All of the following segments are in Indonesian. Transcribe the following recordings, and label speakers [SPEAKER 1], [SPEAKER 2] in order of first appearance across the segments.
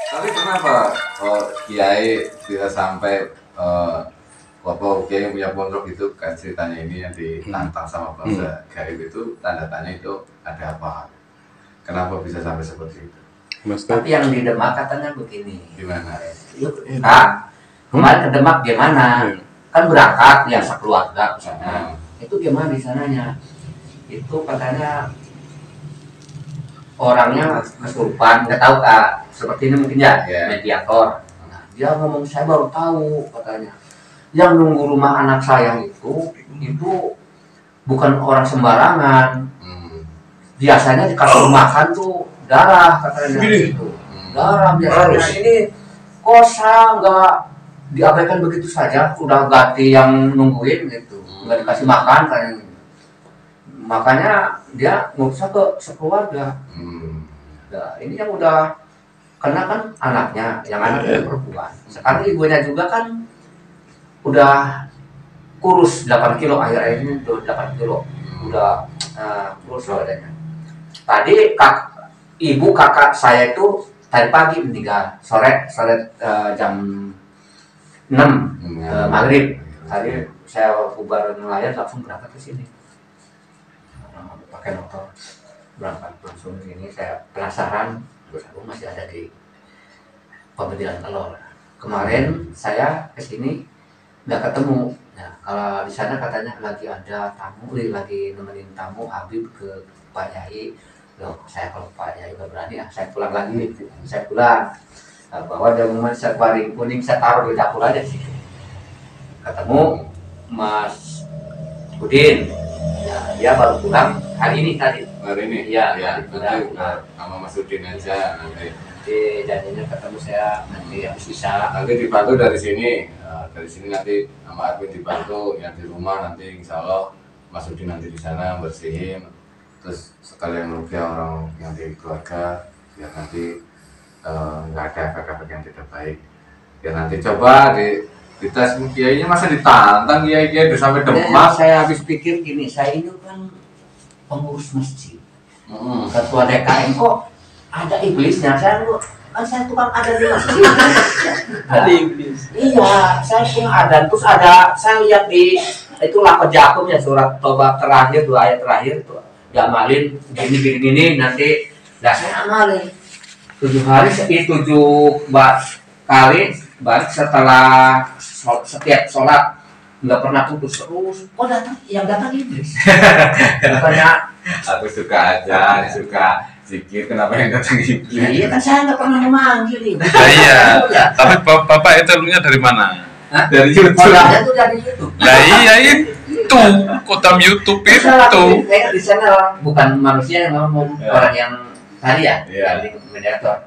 [SPEAKER 1] Tapi kenapa Kiai bisa sampai Kiai punya pondok itu kan ceritanya ini yang ditantang sama bangsa gaib itu tanda tanya itu ada apa? Kenapa bisa sampai seperti itu?
[SPEAKER 2] Tapi yang di Demak katanya begini.
[SPEAKER 1] Gimana?
[SPEAKER 2] Kemarin ke Demak gimana? Kan berangkat yang sekeluarga ke sana. Itu gimana di sananya? Itu katanya orangnya kesurupan, nggak tahu Kak. Seperti ini mungkin ya, mediator. Nah, dia ngomong saya baru tahu katanya. Yang nunggu rumah anak saya itu bukan orang sembarangan. Biasanya dikasih makan tuh darah katanya gitu. Darah biasanya ini kosa nggak diabaikan begitu saja, udah ganti yang nungguin gitu, nggak dikasih makan katanya. Makanya dia ngurusnya ke sekeluarga. Nah, ini yang udah kena kan anaknya, yang anaknya perempuan. Sekarang ibunya juga kan udah kurus 8 kilo, akhir-akhir ini udah 8 kilo, udah kurus badannya. Tadi ibu kakak saya itu tadi pagi meninggal, sore jam 6 maghrib. Tadi saya bubar nelayan langsung berangkat ke sini, pakai motor berangkat langsung ke sini. Saya penasaran, aku masih ada di pembedilan telur. Kemarin saya ke sini nggak ketemu. Nah, kalau di sana katanya lagi ada tamu, lagi nemenin tamu Habib ke Pak Yai. Loh, saya kalau Pak Yai nggak berani, saya pulang lagi. Saya pulang. Nah, bawa jamuan waring kuning, saya taruh di dapur aja sih. Ketemu Mas Udin. Nah, dia baru pulang hari ini tadi.
[SPEAKER 1] Hari ini?
[SPEAKER 2] Iya.
[SPEAKER 1] Nanti sama Mas Udin aja nanti.
[SPEAKER 2] Janjinya ketemu saya nanti habis bisa.
[SPEAKER 1] Nanti dibantu dari sini. Dari sini nanti sama Arvin dibantu, yang di rumah nanti insya Allah Mas Udin nanti di sana bersihin, terus sekalian merugikan orang yang di keluarga biar nanti nggak ada efek-efek yang tidak baik. Biar nanti coba di tes kiainya, masa ditantang kiai udah sampai Demak.
[SPEAKER 2] Saya habis pikir gini, saya ini kan pengurus masjid, ketua DKM, kok ada iblisnya. Saya tukang ada di masjid. Ada iblis. Iya, saya punya ada. Terus saya lihat di itu Laqad Ja'akum ya, surat Tobat terakhir, 2 ayat terakhir tuh. Diamalin gini nanti. Nah, saya amalin 7 hari, 7 kali balik setelah setiap sholat, nggak pernah putus terus. Kok yang datang iblis? Bukannya
[SPEAKER 1] aku suka aja, suka zikir, kenapa yang datang iblis?
[SPEAKER 2] Iya kan saya nggak pernah memanggil nih.
[SPEAKER 3] Iya. Tapi bapak itu ilmunya dari mana?
[SPEAKER 1] Dari YouTube.
[SPEAKER 2] Modalnya tuh dari YouTube.
[SPEAKER 3] Lah iya itu kotam YouTube itu.
[SPEAKER 2] Saya di sana bukan manusia yang ngomong, orang yang tadi ya, yang di mediator.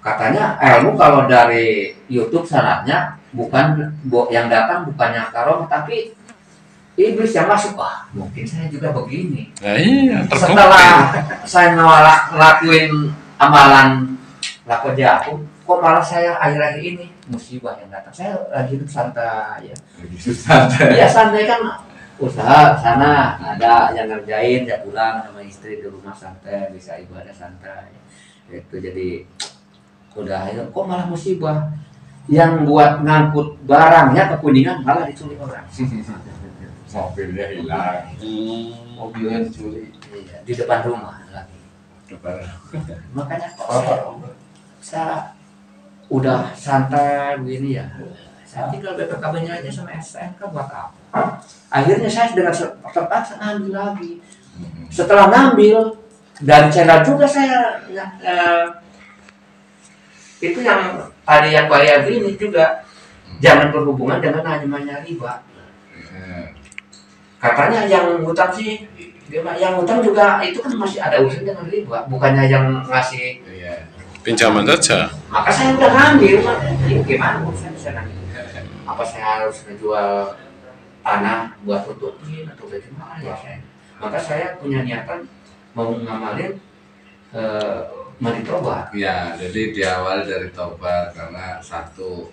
[SPEAKER 2] Katanya ilmu kalau dari YouTube syaratnya bukan yang datang bukannya karomah, tapi iblis yang masuk. Mungkin saya juga begini.
[SPEAKER 3] Nah, iya,
[SPEAKER 2] setelah saya ngelakuin amalan Laqad Ja'akum, kok malah saya akhir-akhir ini musibah yang datang. Saya lagi hidup santai ya. Iya santai kan, usaha sana ada yang ngerjain, saya pulang sama istri di rumah santai, bisa ibadah santai. Itu jadi udah itu kok malah musibah. Yang buat ngangkut barangnya ke Kuningan malah diculik orang.
[SPEAKER 1] Mobilnya hilang.
[SPEAKER 2] Mobilnya diculik. Iya, di depan rumah lagi. Makanya saya udah santai begini ya. Saya tinggal BPKB-nya aja sama SNK buat apa? Akhirnya saya dengan terpaksa ngambil lagi. Setelah ngambil dan channel juga saya itu yang tadi yang bayar ini juga jangan berhubungan dengan namanya riba. Katanya yang utang sih, yang utang juga itu kan masih ada urusan dengan riba, bukannya yang ngasih
[SPEAKER 3] pinjaman saja.
[SPEAKER 2] Maka saya udah ngambil, ini gimana urusan saya nanti? Apa saya harus menjual tanah buat tutupin atau bagaimana ya saya? Maka saya punya niatan mau ngamalin mari tobat.
[SPEAKER 1] Ya, jadi diawali dari tobat karena satu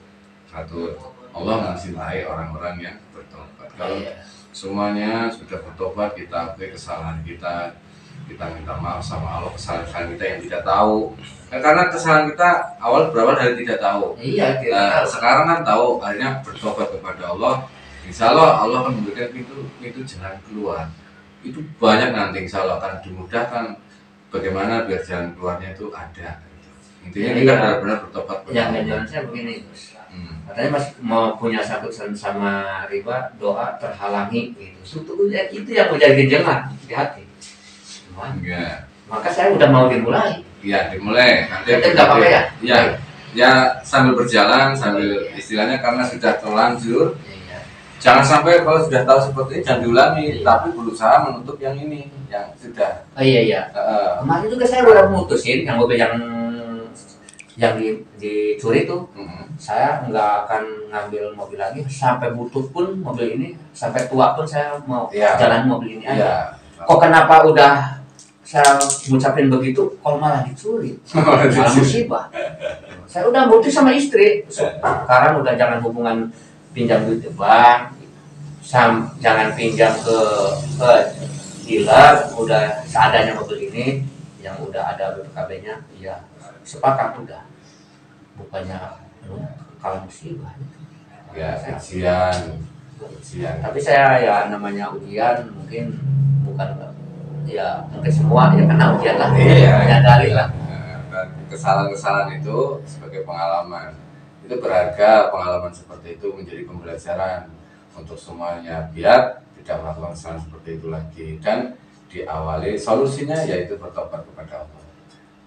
[SPEAKER 1] Allah mencintai orang-orang yang bertobat. Kalau semuanya sudah bertobat, kita akui kesalahan kita minta maaf sama Allah kesalahan kita yang tidak tahu. Karena kesalahan kita awal berawal dari tidak tahu.
[SPEAKER 2] Iya, kita tahu.
[SPEAKER 1] Sekarang kan tahu, akhirnya bertobat kepada Allah. Insya Allah Allah akan memberikan pintu jalan keluar. Itu banyak nanti, insya Allah akan dimudahkan bagaimana biar jalan keluarnya itu ada. Intinya kita benar-benar bertobat.
[SPEAKER 2] Yang jalan saya begini, katanya masih mau punya satu sama riba, doa terhalangi gitu. Itu yang menjadi gejala di hati.
[SPEAKER 1] Enggak.
[SPEAKER 2] Maka saya udah mau dimulai.
[SPEAKER 1] Iya, dimulai. Nanti
[SPEAKER 2] nggak apa-apa ya?
[SPEAKER 1] Iya. Ya sambil berjalan, sambil istilahnya karena sudah terlanjur. Jangan sampai kalau sudah tahu seperti ini jangan diulangi, tapi berusaha menutup yang ini, yang sudah.
[SPEAKER 2] Oh iya. Kemarin juga saya udah memutusin yang mobil yang dicuri tuh. Saya nggak akan ngambil mobil lagi sampai butuh pun mobil ini, sampai tua pun saya mau jalan mobil ini aja. Kok kenapa udah saya ngucapin begitu, kalau malah dicuri, malah musibah. Saya udah mutus sama istri, sekarang udah jangan hubungan pinjam duit ke bank, jangan pinjam ke dealer, udah seadanya mobil ini, yang udah ada BPKB-nya, ya sepakat udah, bukannya kalau musibah.
[SPEAKER 1] Ya, ujian.
[SPEAKER 2] Tapi saya ya namanya ujian mungkin bukan ya mungkin semua ya kena ujian lah, menyadari lah.
[SPEAKER 1] Dan kesalahan-kesalahan itu sebagai pengalaman itu berharga, pengalaman seperti itu menjadi pembelajaran untuk semuanya biar tidak melakukan kesalahan seperti itu lagi, dan diawali solusinya yaitu bertobat kepada Allah.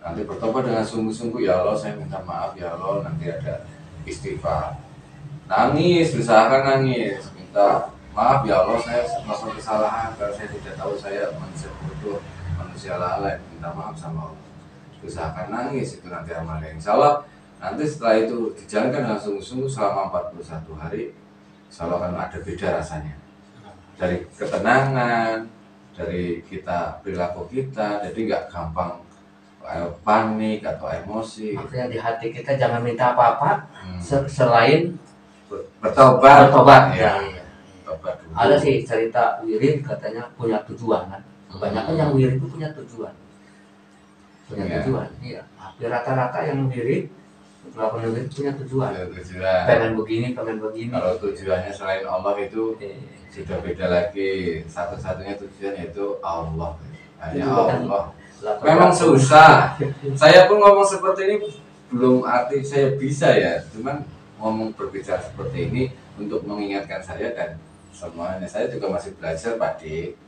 [SPEAKER 1] Nanti bertobat dengan sungguh-sungguh, ya Allah saya minta maaf ya Allah, nanti ada istighfar, nangis, usahakan nangis, minta maaf ya Allah saya melakukan kesalahan, kalau saya tidak tahu saya manusia bodoh, manusia lalai, minta maaf sama Allah. Usahakan nangis, itu nanti amalnya. Insya Allah nanti setelah itu dijalankan dengan sungguh-sungguh selama 41 hari, insya Allah akan ada beda rasanya. Dari ketenangan, dari kita perilaku kita, jadi nggak gampang panik atau emosi.
[SPEAKER 2] Makanya di hati kita jangan minta apa-apa selain
[SPEAKER 1] bertobat.
[SPEAKER 2] Ya. Ada sih cerita wirid katanya punya tujuan kan. Kebanyakan yang wirid itu punya tujuan. Tujuan. Iya. Hampir rata-rata yang wirid melakukan wirid punya tujuan. Pengen begini.
[SPEAKER 1] Kalau tujuannya selain Allah itu sudah beda lagi. Satu-satunya tujuan yaitu Allah. Hanya Allah. Memang susah. Saya pun ngomong seperti ini belum arti saya bisa ya. Cuman ngomong berbicara seperti ini untuk mengingatkan saya dan semuanya. Saya juga masih belajar Pak Dik,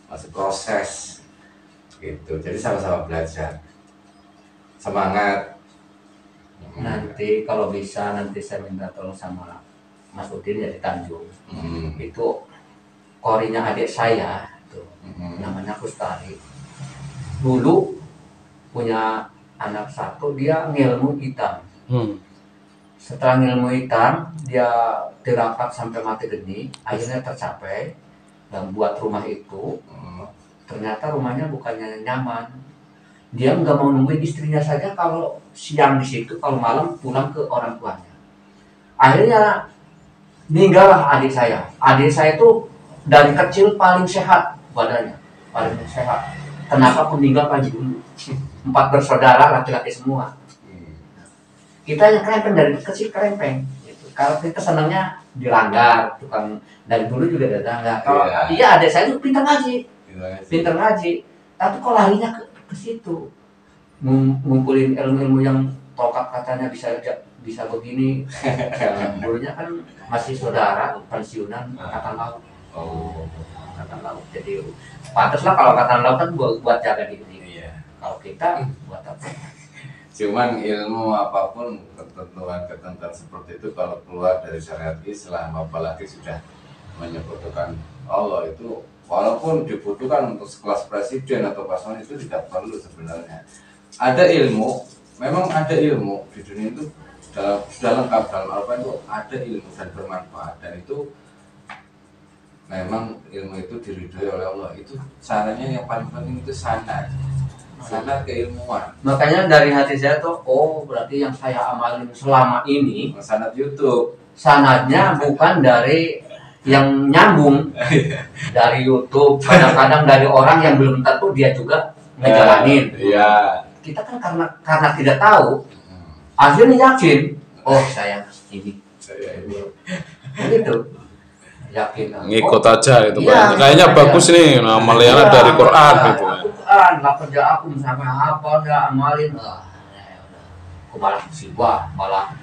[SPEAKER 1] masih proses gitu. Jadi sama-sama belajar. Semangat.
[SPEAKER 2] Nanti kalau bisa nanti saya minta tolong sama Mas Udin ya di Tanjung. Itu korinya adik saya tuh. Namanya Kustari. Dulu punya anak satu, dia ngilmu hitam. Setelah ngilmu hitam, dia tirakat sampai mati geni, akhirnya tercapai dan buat rumah itu. Ternyata rumahnya bukannya nyaman. Dia nggak mau nungguin istrinya saja kalau siang di situ, kalau malam pulang ke orang tuanya. Akhirnya meninggallah adik saya. Adik saya itu dari kecil paling sehat badannya, paling sehat. Kenapa meninggal pagi dulu? 4 bersaudara laki-laki semua. Kita yang kerempeng dari kecil kerempeng. Gitu. Kalau kita senangnya dilanggar, tukang dari dulu juga ada langgar. Kalau dia adik saya itu pintar ngaji, tapi kok larinya ke situ, ngumpulin ilmu-ilmu yang tokat katanya bisa begini. Gurunya kan masih saudara pensiunan angkatan laut. Angkatan laut. Jadi pantaslah kalau angkatan laut kan buat jaga diri. Kalau kita buat apa?
[SPEAKER 1] Cuman ilmu apapun, ketentuan seperti itu kalau keluar dari syariat Islam, apalagi sudah menyebutkan Allah, itu walaupun dibutuhkan untuk sekelas presiden atau paslon itu tidak perlu sebenarnya. Ada ilmu, memang ada ilmu di dunia itu sudah lengkap dalam Al-Quran itu ada ilmu dan bermanfaat, dan itu memang ilmu itu diridhoi oleh Allah. Itu caranya yang paling penting itu sanad. sanad keilmuan.
[SPEAKER 2] Makanya dari hati saya tuh, oh berarti yang saya amalin selama ini
[SPEAKER 1] Sanad YouTube.
[SPEAKER 2] sanadnya bukan dari yang nyambung dari YouTube, kadang-kadang dari orang yang belum tentu dia juga ngejalanin.
[SPEAKER 1] Iya.
[SPEAKER 2] Kita kan karena tidak tahu, akhirnya yakin, oh saya ini,
[SPEAKER 1] Saya ini.
[SPEAKER 2] gitu, yakin.
[SPEAKER 3] Ngikut aja gitu
[SPEAKER 2] Iya,
[SPEAKER 3] Pak. Kayaknya
[SPEAKER 2] iya.
[SPEAKER 3] bagus nih amalannya dari Quran gitu.
[SPEAKER 2] Quran, lah kerja aku sampai apa saya amalin, ya udah. Aku malah musibah, malah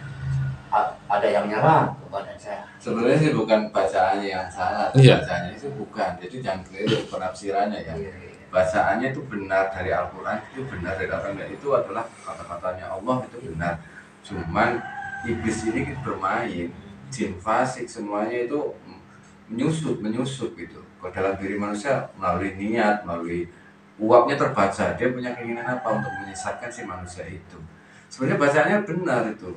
[SPEAKER 2] ada yang nyerang kepada saya.
[SPEAKER 1] Sebenarnya sih bukan bacaannya yang salah,
[SPEAKER 3] Iya.
[SPEAKER 1] bacaannya itu bukan. Jadi jangan keliru penafsirannya ya. Bacaannya itu benar dari Al-Quran, itu benar dari Al-Quran, itu adalah kata-katanya Allah, itu benar. Cuman iblis ini bermain, jin fasik semuanya itu menyusup gitu ke dalam diri manusia melalui niat, melalui uapnya terbaca. Dia punya keinginan apa untuk menyesatkan si manusia itu. Sebenarnya bacaannya benar itu.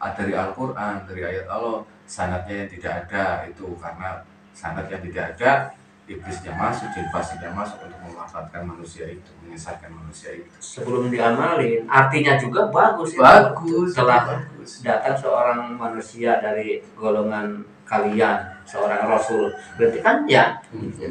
[SPEAKER 1] Dari Al-Quran, dari ayat Allah, sanadnya yang tidak ada itu karena sanad yang tidak ada, iblisnya masuk, jin fasiknya masuk untuk memanfaatkan manusia itu, menyesatkan manusia itu.
[SPEAKER 2] Sebelum diamalin, artinya juga bagus.
[SPEAKER 1] Bagus,
[SPEAKER 2] Setelah
[SPEAKER 1] bagus.
[SPEAKER 2] datang seorang manusia dari golongan kalian, seorang rasul, berarti kan ya.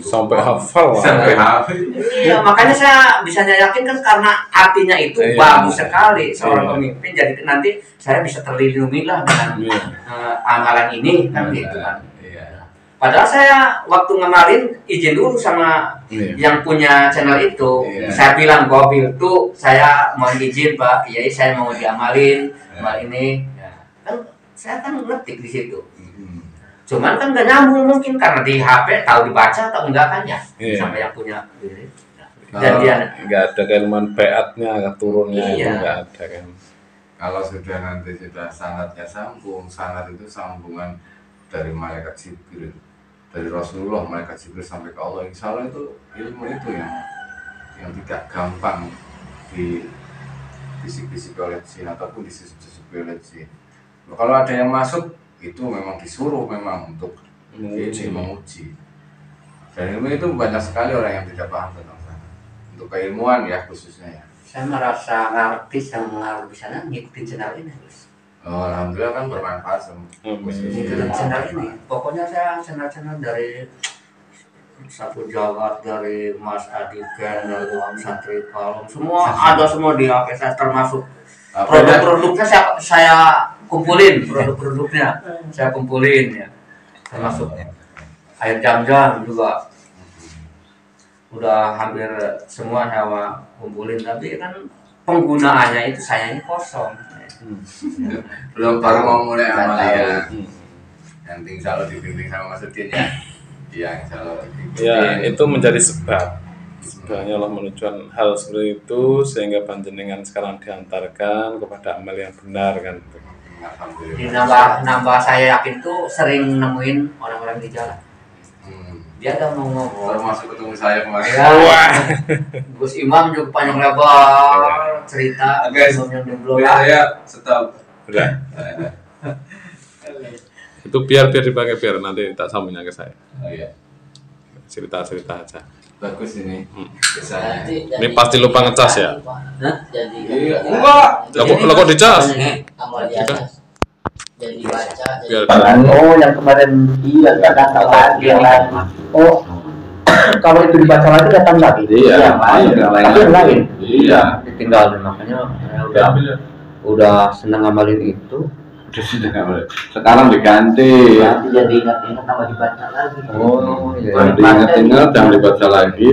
[SPEAKER 3] Sampai hafal lah.
[SPEAKER 1] Sampai hafal.
[SPEAKER 2] Iya, makanya saya bisa yakin kan karena artinya itu
[SPEAKER 3] Iya.
[SPEAKER 2] bagus sekali seorang
[SPEAKER 3] Iya.
[SPEAKER 2] pemimpin. Jadi nanti saya bisa terlindungi lah dengan
[SPEAKER 3] Iya.
[SPEAKER 2] amalan ini kan gitu kan.
[SPEAKER 1] Iya.
[SPEAKER 2] Padahal saya waktu ngamalin izin dulu sama
[SPEAKER 3] Iya.
[SPEAKER 2] yang punya channel itu.
[SPEAKER 1] Iya.
[SPEAKER 2] Saya bilang Gobil tuh saya mau izin Pak, iya saya mau diamalin amal ini. Ya. Kan saya kan ngetik di situ. Cuman kan nggak nyambung mungkin karena di HP tahu dibaca atau enggak kan ya.
[SPEAKER 3] Iya.
[SPEAKER 2] Sama yang punya ini.
[SPEAKER 1] Kalau-
[SPEAKER 2] Dan dia
[SPEAKER 3] Nggak ada keilmuan beatnya, turunnya itu
[SPEAKER 2] Iya.
[SPEAKER 3] nggak ada kan.
[SPEAKER 1] Kalau sudah nanti sudah sanadnya sambung, sanad itu sambungan dari malaikat Jibril, dari Rasulullah, malaikat Jibril sampai ke Allah. Insya Allah itu ilmu itu yang tidak gampang di bisik-bisik oleh jin ataupun disisip-sisipi oleh jin. Kalau ada yang masuk itu memang disuruh memang untuk menguji. Dan ilmu itu banyak sekali orang yang tidak paham tentang sana. Untuk keilmuan ya khususnya ya.
[SPEAKER 2] saya merasa artis yang mengaruh di sana ngikutin channel ini Gus.
[SPEAKER 1] Oh, alhamdulillah kan bermanfaat semua.
[SPEAKER 2] Ngikutin channel ini. Pokoknya saya channel-channel dari Satu Jawat, dari Mas Adiken, dari Santri Palom, semua ada semua di HP saya, termasuk produk-produknya saya kumpulin, produk-produknya saya kumpulin ya, termasuk air jam-jam juga udah hampir semua saya kumpulin, tapi kan penggunaannya itu sayangnya kosong.
[SPEAKER 1] Belum baru mau mulai amal ya.
[SPEAKER 3] Hmm.
[SPEAKER 1] Yang insya Allah dibimbing sama Mas Udin ya. Iya, insya Allah dibimbing.
[SPEAKER 3] Ya, itu menjadi sebab. Sebabnya Allah menunjukkan hal seperti itu sehingga panjenengan sekarang diantarkan kepada amal yang benar kan.
[SPEAKER 1] Alhamdulillah.
[SPEAKER 2] Jadi nambah saya yakin tuh sering nemuin orang-orang di jalan. Dia ada mau ngomong.
[SPEAKER 1] Termasuk ketemu saya kemarin.
[SPEAKER 2] Ya, Gus Imam juga panjang lebar cerita.
[SPEAKER 1] Guys,
[SPEAKER 2] yang belum
[SPEAKER 1] saya stop.
[SPEAKER 3] Udah. Itu biar dipakai biar nanti tak sambungnya ke saya.
[SPEAKER 1] Oh iya,
[SPEAKER 3] Cerita-cerita aja.
[SPEAKER 1] bagus ini kisahnya.
[SPEAKER 3] Ini pasti lupa ngecas ya?
[SPEAKER 4] Jadi
[SPEAKER 1] Iya, enggak.
[SPEAKER 3] Lo kok dicas?
[SPEAKER 4] amal di atas. Jadi baca.
[SPEAKER 3] Biar
[SPEAKER 5] Oh, yang kemarin iya datang lagi yang lain. Oh, kalau itu dibaca lagi datang lagi.
[SPEAKER 1] Iya,
[SPEAKER 5] Tapi yang lain.
[SPEAKER 1] Iya.
[SPEAKER 5] Ditinggal makanya saya udah senang ngamalin itu.
[SPEAKER 6] Sekarang diganti ya.
[SPEAKER 5] Nanti jadi ingat-ingat tambah dibaca lagi.
[SPEAKER 6] Oh,
[SPEAKER 5] iya.
[SPEAKER 6] diingat-ingat jangan dibaca lagi.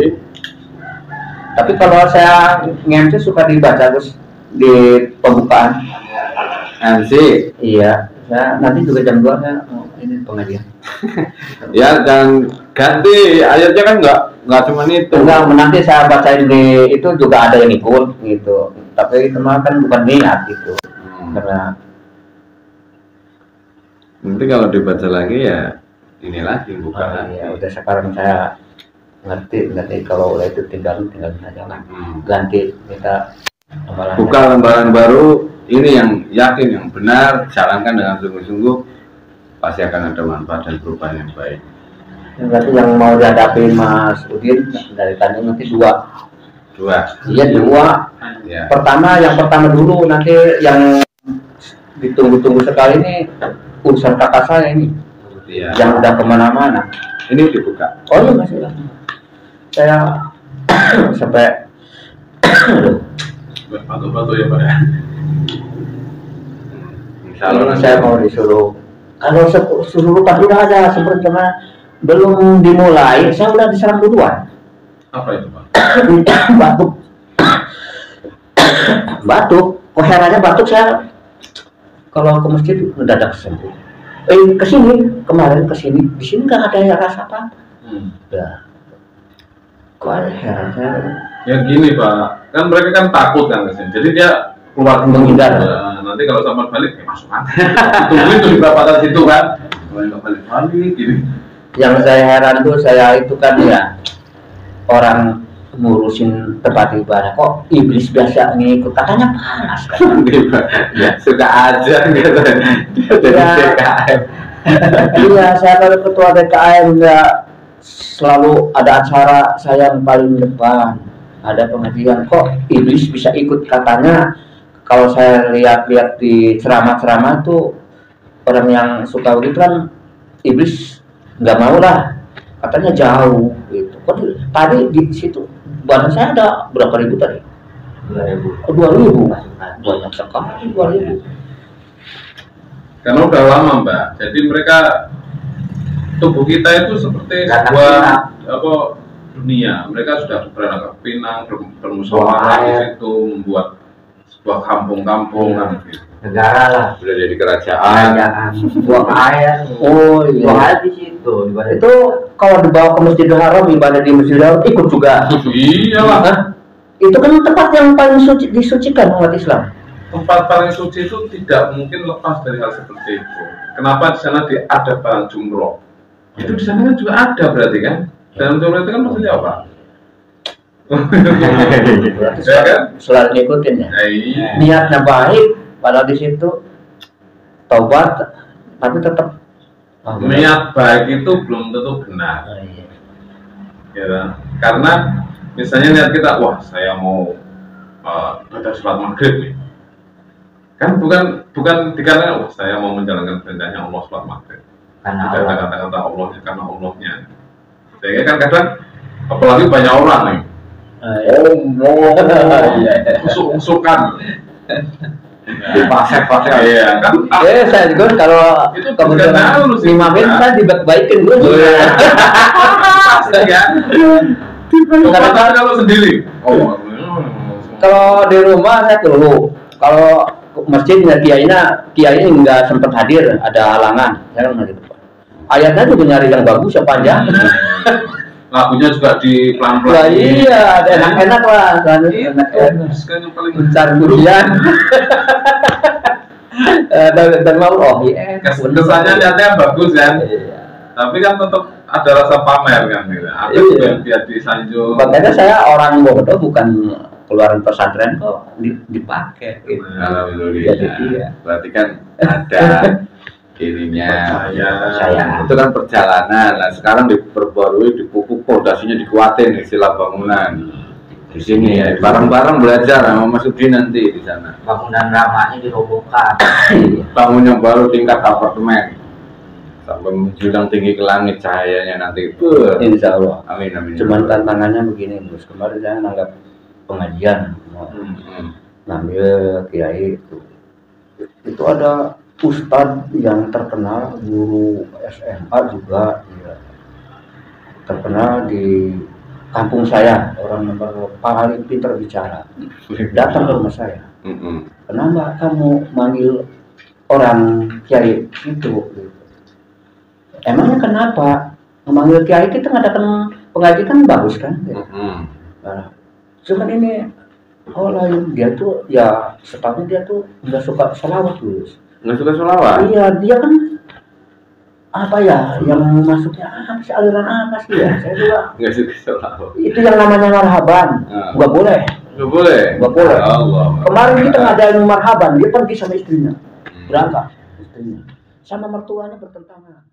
[SPEAKER 5] Tapi kalau saya ngemsi suka dibaca terus di pembukaan.
[SPEAKER 6] Nanti
[SPEAKER 5] Iya, saya nanti juga jam 2 saya ini pengajian.
[SPEAKER 6] ya dan ganti ayatnya kan nggak cuma itu.
[SPEAKER 5] Enggak, nanti saya bacain di itu juga ada yang ikut gitu. Tapi itu mah kan bukan niat gitu. Karena
[SPEAKER 6] Nanti kalau dibaca lagi ya ini lagi buka lagi.
[SPEAKER 5] ya udah sekarang saya ngerti kalau udah itu tinggal aja lah. Ganti kita amalan.
[SPEAKER 6] Buka lembaran baru ini yang yakin yang benar, jalankan dengan sungguh-sungguh, pasti akan ada manfaat dan perubahan yang baik.
[SPEAKER 5] Berarti yang mau dihadapi Mas Udin dari tadi nanti 2 Iya 2.
[SPEAKER 6] Ya.
[SPEAKER 5] Yang pertama dulu, nanti yang ditunggu-tunggu sekali ini urusan kakak saya ini,
[SPEAKER 6] Iya.
[SPEAKER 5] yang udah kemana-mana.
[SPEAKER 6] Ini dibuka.
[SPEAKER 5] Oh iya masih lah. Saya sampai
[SPEAKER 3] Batu-batu ya Pak ya.
[SPEAKER 6] Insya Allah nanti.
[SPEAKER 5] saya mau disuruh, kalau suruh lupa sudah ada sebenarnya belum dimulai, saya udah diserang duluan.
[SPEAKER 3] Apa itu Pak?
[SPEAKER 5] batuk kok herannya batuk saya kalau ke masjid mendadak sembuh. Kemarin kesini di sini nggak ada yang rasa apa. Ya kok ada heran saya.
[SPEAKER 3] Ya gini Pak, kan mereka kan takut kan kesini, jadi dia keluar
[SPEAKER 5] Menghindar.
[SPEAKER 3] Nah, nanti kalau sama balik ya masuk aja. Tungguin tuh di batas situ kan. Kalau balik gini.
[SPEAKER 5] Yang saya heran tuh saya itu kan ya orang ngurusin tempat ibadah, kok iblis biasa ngikut, katanya panas kan.
[SPEAKER 6] Ya, suka aja gitu. Jadi
[SPEAKER 5] Ya.
[SPEAKER 6] DKM.
[SPEAKER 5] Iya, saya kalau ketua DKM ya selalu ada acara saya yang paling depan, ada pengajian, kok iblis bisa ikut, katanya. Kalau saya lihat-lihat di ceramah-ceramah tuh orang yang suka begitu kan iblis nggak mau lah, katanya jauh gitu. Kok tadi di situ badan saya ada berapa ribu tadi?
[SPEAKER 2] 2.000.
[SPEAKER 5] 2.000, banyak sekali 2.000.
[SPEAKER 3] Karena udah lama Mbak, jadi mereka tubuh kita itu seperti
[SPEAKER 2] Datang
[SPEAKER 3] sebuah
[SPEAKER 2] Pinang.
[SPEAKER 3] dunia. Mereka sudah berangkat ke Pinang, bermusyawarah di situ, membuat sebuah kampung-kampung kan gitu.
[SPEAKER 2] Negara lah.
[SPEAKER 6] Sudah jadi kerajaan.
[SPEAKER 2] Kerajaan. Buang air.
[SPEAKER 5] Oh
[SPEAKER 2] Buang
[SPEAKER 5] iya.
[SPEAKER 2] air di situ. Di mana
[SPEAKER 5] Itu kalau dibawa ke Masjidil Haram, ibadah di Masjidil Haram ikut juga.
[SPEAKER 3] Iyalah,
[SPEAKER 5] Hah? Itu kan tempat yang paling disucikan umat Islam.
[SPEAKER 3] tempat paling suci itu tidak mungkin lepas dari hal seperti itu. Kenapa di sana ada barang jumroh? Itu di sana kan juga ada berarti kan? Dalam jumroh itu kan maksudnya apa?
[SPEAKER 5] Berarti
[SPEAKER 3] Ya kan?
[SPEAKER 5] selalu ngikutin ya.
[SPEAKER 3] Iya.
[SPEAKER 5] Niatnya baik, padahal di situ taubat, tapi tetap
[SPEAKER 3] Niat baik itu belum tentu benar.
[SPEAKER 5] Oh, iya.
[SPEAKER 3] Ya kan? Karena misalnya niat kita, wah saya mau pada sholat maghrib nih, kan bukan dikarenakan wah saya mau menjalankan perintahnya Allah sholat maghrib,
[SPEAKER 2] karena
[SPEAKER 3] tidak ada
[SPEAKER 2] Allah.
[SPEAKER 3] kata-kata Allahnya, karena Allahnya. Sehingga kan kadang apalagi banyak orang nih, usuk-usukan,
[SPEAKER 6] Dipasek-pasek.
[SPEAKER 3] iya kan?
[SPEAKER 5] Saya juga kalau
[SPEAKER 3] Itu
[SPEAKER 5] kemudian
[SPEAKER 3] bukan tahu sih,
[SPEAKER 5] imamin
[SPEAKER 3] Pak.
[SPEAKER 5] saya dibaik-baikin dulu.
[SPEAKER 3] Pasti kan? Kadang kalau sendiri,
[SPEAKER 5] Kalau di rumah saya dulu, kalau masjidnya kiainya nggak sempat hadir, ada halangan, saya kan di depan. Ayatnya juga nyari yang bagus, yang panjang.
[SPEAKER 3] lagunya juga di
[SPEAKER 5] Lah
[SPEAKER 3] pelan-pelan.
[SPEAKER 5] iya, ada enak-enak lah, enak-enak.
[SPEAKER 3] Kan yang paling
[SPEAKER 5] Mencari pujian. Dan mau iya.
[SPEAKER 3] kesannya niatnya bagus kan,
[SPEAKER 5] Iya.
[SPEAKER 3] tapi kan tetap ada rasa pamer kan gitu. Ada
[SPEAKER 5] Iya.
[SPEAKER 3] juga yang biar disanjung.
[SPEAKER 5] Makanya saya orang bodoh, bukan keluaran pesantren kok dipakai gitu.
[SPEAKER 6] Alhamdulillah.
[SPEAKER 5] Jadi iya.
[SPEAKER 6] Berarti kan ada ininya.
[SPEAKER 5] Saya.
[SPEAKER 6] Itu kan perjalanan. Nah, sekarang diperbarui, dipupuk, fondasinya dikuatin istilah bangunan. Di sini ya, bareng-bareng belajar sama Mas Udi nanti di sana.
[SPEAKER 2] Bangunan ramahnya dirobohkan.
[SPEAKER 6] Bangun yang baru tingkat apartemen sampai menjulang tinggi ke langit cahayanya nanti.
[SPEAKER 5] Insya Allah.
[SPEAKER 6] Amin amin.
[SPEAKER 5] Cuman tantangannya begini, Bos. Kemarin saya nanggap pengajian, mau ngambil kiai itu ada ustadz yang terkenal, guru SMA juga, ya, terkenal di kampung saya, orang nomor paling pintar bicara, datang ke rumah saya. Kenapa kamu manggil orang kiai itu? Emangnya kenapa? Memanggil kiai kita ngadakan pengajian kan bagus kan? Nah, cuman ini lain, dia tuh ya setahun dia tuh nggak suka sholawat Gus.
[SPEAKER 6] Nggak suka sholawat?
[SPEAKER 5] Iya, dia kan apa ya yang masuknya apa sih, aliran apa sih ya? Saya juga
[SPEAKER 6] Nggak suka sholawat.
[SPEAKER 5] itu yang namanya marhaban, nggak boleh.
[SPEAKER 6] Nggak boleh.
[SPEAKER 5] Nggak boleh.
[SPEAKER 6] Allah.
[SPEAKER 5] Kemarin kita ngadain marhaban, dia pergi sama istrinya, berangkat istrinya, sama mertuanya bertentangan.